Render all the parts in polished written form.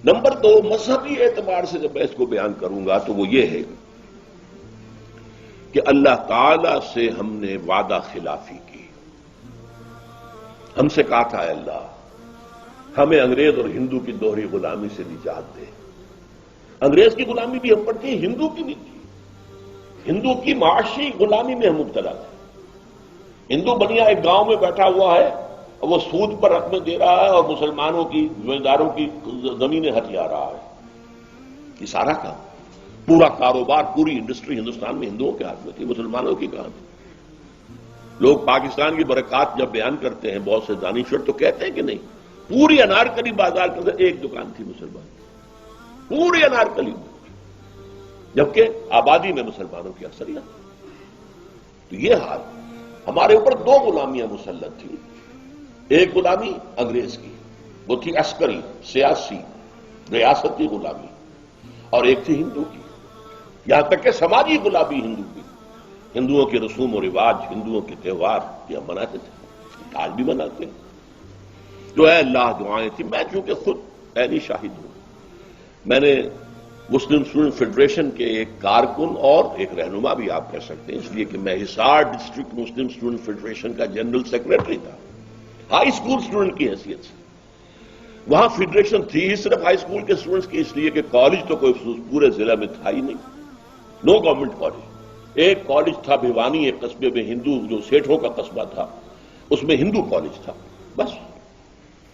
Number دو، مذہبی اعتبار سے جب میں اس کو بیان کروں گا تو وہ یہ ہے کہ اللہ تعالی سے ہم نے وعدہ خلافی کی. ہم سے کہا تھا اے اللہ ہمیں انگریز اور ہندو کی دوہری غلامی سے نجات دے. انگریز کی غلامی بھی ہم پر تھی، ہندو کی بھی تھی. ہندو کی معاشی غلامی میں ہم مبتلا تھے. ہندو بنیا ایک گاؤں میں بیٹھا ہوا ہے اور وہ سود پر رقمیں دے رہا ہے اور مسلمانوں کی زمینداروں کی زمینیں ہتھیا رہا ہے. یہ سارا کام، پورا کاروبار، پوری انڈسٹری ہندوستان میں ہندوؤں کے ہاتھ میں تھی، مسلمانوں کی کہاں تھی. لوگ پاکستان کی برکات جب بیان کرتے ہیں بہت سے دانشور تو کہتے ہیں کہ نہیں، پوری انارکلی بازار کے اندر ایک دکان تھی مسلمان، پوری انارکلی، جبکہ آبادی میں مسلمانوں کی اکثریت. تو یہ حال، ہمارے اوپر دو غلامیاں مسلط تھیں. ایک غلامی انگریز کی، وہ تھی عسکری، سیاسی، ریاستی غلامی، اور ایک تھی ہندو کی. یہاں تک کہ سماجی غلامی ہندو کی. ہندوؤں کے رسوم و رواج، ہندوؤں کے تہوار یہ ہم مناتے تھے، آج بھی مناتے ہیں. جو اے اللہ دعائیں تھیں. میں چونکہ خود عینی شاہد ہوں، میں نے مسلم اسٹوڈنٹ فیڈریشن کے ایک کارکن اور ایک رہنما بھی آپ کہہ سکتے ہیں، اس لیے کہ میں حصار ڈسٹرکٹ مسلم اسٹوڈنٹ فیڈریشن کا جنرل سیکرٹری تھا، ہائی اسکول اسٹوڈنٹ کی حیثیت سے. وہاں فیڈریشن تھی ہی صرف ہائی اسکول کے اسٹوڈنٹس کی، اس لیے کہ کالج تو کوئی پورے ضلع میں تھا ہی نہیں، نو گورنمنٹ کالج. ایک کالج تھا بھیوانی، ایک قصبے میں ہندو، جو سیٹھوں کا قصبہ تھا، اس میں ہندو کالج تھا بس.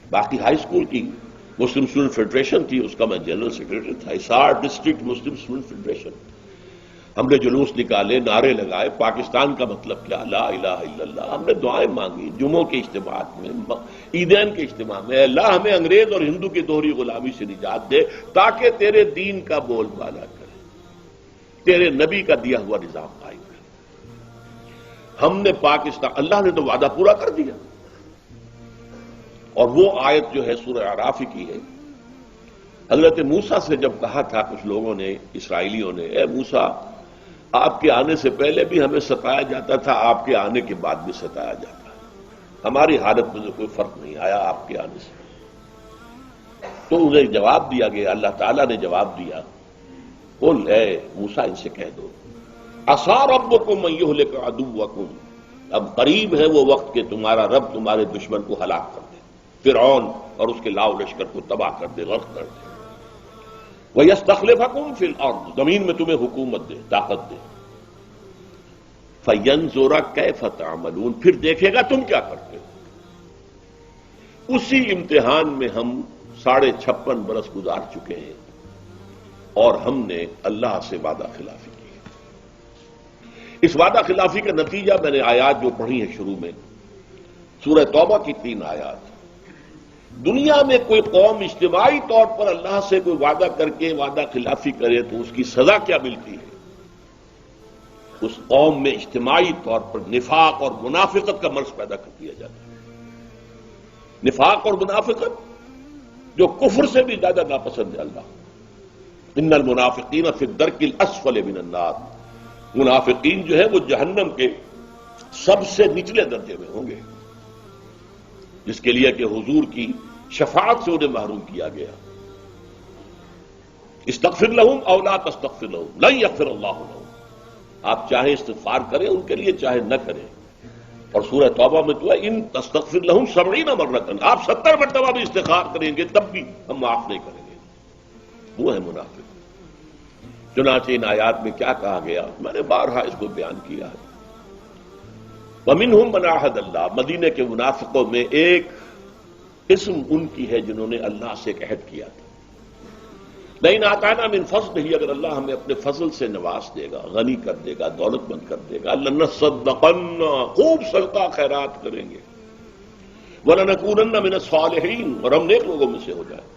باقی ہائی اسکول کی مسلم اسٹوڈنٹ فیڈریشن تھی، اس کا میں جنرل سیکرٹری تھا. حصار ڈسٹرکٹ مسلم اسٹوڈنٹ فیڈریشن. ہم نے جلوس نکالے، نعرے لگائے، پاکستان کا مطلب کیا، لا الہ الا اللہ. ہم نے دعائیں مانگی جمعوں کے اجتماعات میں، عیدین کے اجتماع میں، اللہ ہمیں انگریز اور ہندو کی دوہری غلامی سے نجات دے تاکہ تیرے دین کا بول بالا کرے، تیرے نبی کا دیا ہوا نظام قائم کرے. ہم نے پاکستان، اللہ نے تو وعدہ پورا کر دیا. اور وہ آیت جو ہے سورہ اعراف کی ہے، حضرت موسیٰ سے جب کہا تھا کچھ لوگوں نے، اسرائیلیوں نے، اے موسیٰ آپ کے آنے سے پہلے بھی ہمیں ستایا جاتا تھا، آپ کے آنے کے بعد بھی ستایا جاتا ہے، ہماری حالت میں کوئی فرق نہیں آیا آپ کے آنے سے. تو انہیں جواب دیا گیا، اللہ تعالیٰ نے جواب دیا، قل اے موسیٰ ان سے کہہ دو، عسیٰ ربکم ان یہلک عدوکم، اب قریب ہے وہ وقت کہ تمہارا رب تمہارے دشمن کو ہلاک کر دے، فرعون اور اس کے لاؤ لشکر کو تباہ کر دے، غرق کر دے. وَيَسْتَخْلِفَكُمْ فِي الْأَرْضِ، زمین میں تمہیں حکومت دے، طاقت دے. فَيَنْظُرَ كَيْفَ تَعْمَلُونَ، پھر دیکھے گا تم کیا کرتے ہو. اسی امتحان میں ہم 56.5 برس گزار چکے ہیں اور ہم نے اللہ سے وعدہ خلافی کی. اس وعدہ خلافی کا نتیجہ میں نے آیات جو پڑھی ہیں شروع میں، سورہ توبہ کی 3 آیات. دنیا میں کوئی قوم اجتماعی طور پر اللہ سے کوئی وعدہ کر کے وعدہ خلافی کرے تو اس کی سزا کیا ملتی ہے. اس قوم میں اجتماعی طور پر نفاق اور منافقت کا مرض پیدا کر دیا جاتا ہے. نفاق اور منافقت جو کفر سے بھی زیادہ ناپسند ہے اللہ. ان المنافقین فی الدرک الاسفل من النار، منافقین جو ہے وہ جہنم کے سب سے نچلے درجے میں ہوں گے، جس کے لیے کہ حضور کی شفاعت سے انہیں محروم کیا گیا. استغفر لہم او لا تستغفر لہم لن یغفر اللہ لہم، آپ چاہے استغفار کریں ان کے لیے چاہے نہ کریں. اور سورہ توبہ میں تو ہے ان تستغفر لہم 70 مرۃ، آپ 70 مرتبہ بھی استغفار کریں گے تب بھی ہم معاف نہیں کریں گے. وہ ہے منافق. چنانچہ ان آیات میں کیا کہا گیا، میں نے بارہا اس کو بیان کیا ہے. وَمِنْهُمْ مَنْ عَاهَدَ اللَّهَ، مدینے کے منافقوں میں ایک قسم ان کی ہے جنہوں نے اللہ سے ایک عہد کیا تھا. لَئِنْ آتَانَا مِنْ فَضْلِهِ، اگر اللہ ہمیں اپنے فضل سے نواز دے گا، غنی کر دے گا، دولت مند کر دے گا، لَنَصَّدَّقَنَّ، خوب صدقہ خیرات کریں گے، وَلَنَكُونَنَّ مِنَ الصَّالِحِينَ، اور ہم نیک لوگوں میں سے ہو جائیں.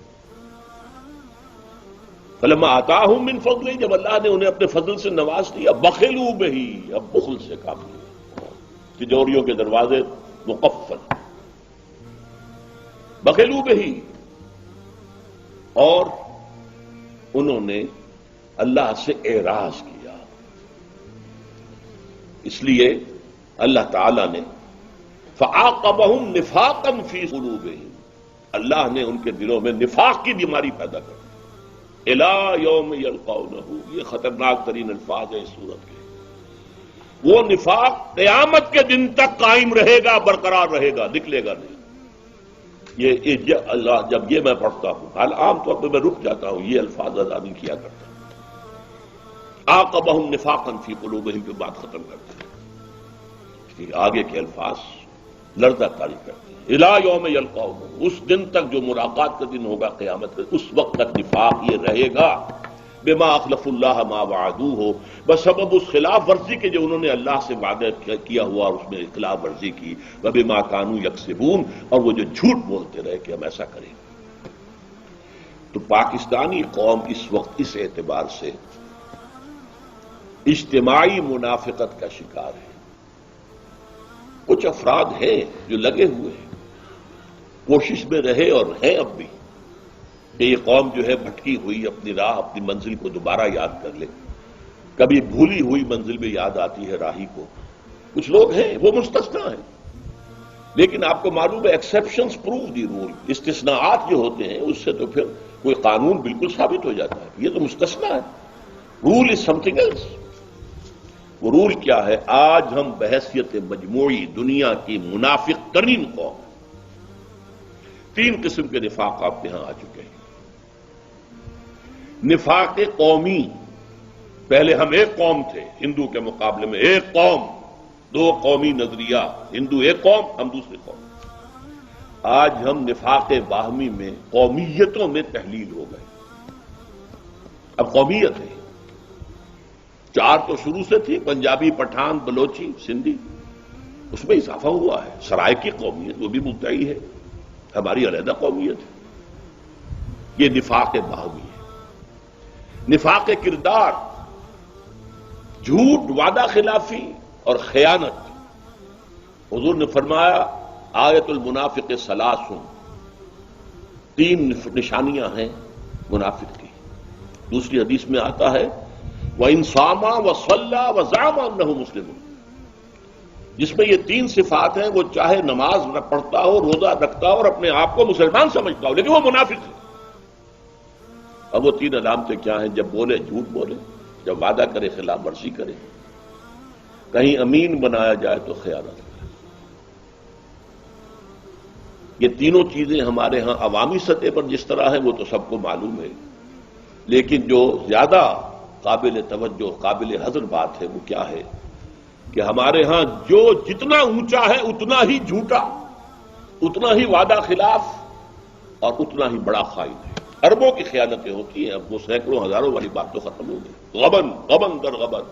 فَلَمَّا آتَاهُم مِّن فَضْلِهِ، جب اللہ نے انہیں اپنے فضل سے نواز دیا، بَخِلُوا بِهِ، اب بخل سے کام لیا، تجوریوں کے دروازے مقفل، بخلوا بہی، اور انہوں نے اللہ سے اعراض کیا. اس لیے اللہ تعالی نے فعاقبہم نفاقا فی قلوبہم، اللہ نے ان کے دلوں میں نفاق کی بیماری پیدا کر دی. الی یوم یلقونہ، یہ خطرناک ترین الفاظ ہیں اس سورت کے. وہ نفاق قیامت کے دن تک قائم رہے گا، برقرار رہے گا، نکلے گا نہیں. یہ اللہ جب یہ میں پڑھتا ہوں، حال عام طور پہ میں رک جاتا ہوں، یہ الفاظ ادا نہیں کیا کرتا. عاقبہم نفاقا فی قلوبہم پہ بات ختم کرتے ہیں. آگے کے الفاظ لرزہ طاری کرتے ہیں. الی یوم یلقونہ، اس دن تک جو ملاقات کا دن ہوگا قیامت کا، اس وقت تک نفاق یہ رہے گا. بما اخلف اللہ ما وعدوہ، بسبب اس خلاف ورزی کے جو انہوں نے اللہ سے وعدہ کیا ہوا اور اس میں خلاف ورزی کی. وبما کانوا یکسبون، اور وہ جو جھوٹ بولتے رہے کہ ہم ایسا کریں. تو پاکستانی قوم اس وقت اس اعتبار سے اجتماعی منافقت کا شکار ہے. کچھ افراد ہیں جو لگے ہوئے ہیں، کوشش میں رہے اور ہیں اب بھی، کہ یہ قوم جو ہے بھٹکی ہوئی اپنی راہ، اپنی منزل کو دوبارہ یاد کر لے. کبھی بھولی ہوئی منزل میں یاد آتی ہے راہی کو. کچھ لوگ ہیں وہ مستثنا ہیں، لیکن آپ کو معلوم ہے ایکسیپشنز پروو دی رول. استثناءات جو ہوتے ہیں اس سے تو پھر کوئی قانون بالکل ثابت ہو جاتا ہے. یہ تو مستثنا ہے. رول از سم تھنگ ایلس. وہ رول کیا ہے؟ آج ہم بحیثیت مجموعی دنیا کی منافق ترین قوم، 3 قسم کے نفاق آپ کے ہاں آ چکے ہیں. نفاق قومی، پہلے ہم ایک قوم تھے ہندو کے مقابلے میں، ایک قوم، 2 قومی نظریہ، ہندو ایک قوم، ہم دوسری قوم. آج ہم نفاق باہمی میں قومیتوں میں تحلیل ہو گئے. اب قومیت ہے، 4 تو شروع سے تھی، پنجابی، پٹھان، بلوچی، سندھی، اس میں اضافہ ہوا ہے. سرائکی قومیت وہ بھی مدعی ہے، ہماری علیحدہ قومیت ہے. یہ نفاق باہمی ہے. نفاق کردار، جھوٹ، وعدہ خلافی اور خیانت. حضور نے فرمایا آیت المنافق ثلاث، 3 نشانیاں ہیں منافق کی. دوسری حدیث میں آتا ہے وَإِن صَامَ وَصَلَّى وَزَعَمَ أَنَّهُ مُسْلِمٌ، جس میں یہ 3 صفات ہیں. وہ چاہے نماز پڑھتا ہو، روزہ رکھتا ہو اور اپنے آپ کو مسلمان سمجھتا ہو، لیکن وہ منافق ہے. اب وہ 3 علامتیں کیا ہیں؟ جب بولے جھوٹ بولے، جب وعدہ کرے خلاف ورزی کرے، کہیں امین بنایا جائے تو خیانت کرے. یہ تینوں چیزیں ہمارے ہاں عوامی سطح پر جس طرح ہیں وہ تو سب کو معلوم ہے، لیکن جو زیادہ قابل توجہ، قابل حذر بات ہے وہ کیا ہے کہ ہمارے ہاں جو جتنا اونچا ہے اتنا ہی جھوٹا، اتنا ہی وعدہ خلاف اور اتنا ہی بڑا خائن ہے. اربوں کی خیانتیں ہوتی ہیں. اب وہ سینکڑوں ہزاروں والی بات تو ختم ہو گئی. غبن در غبن.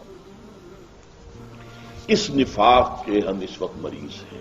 اس نفاق کے ہم اس وقت مریض ہیں.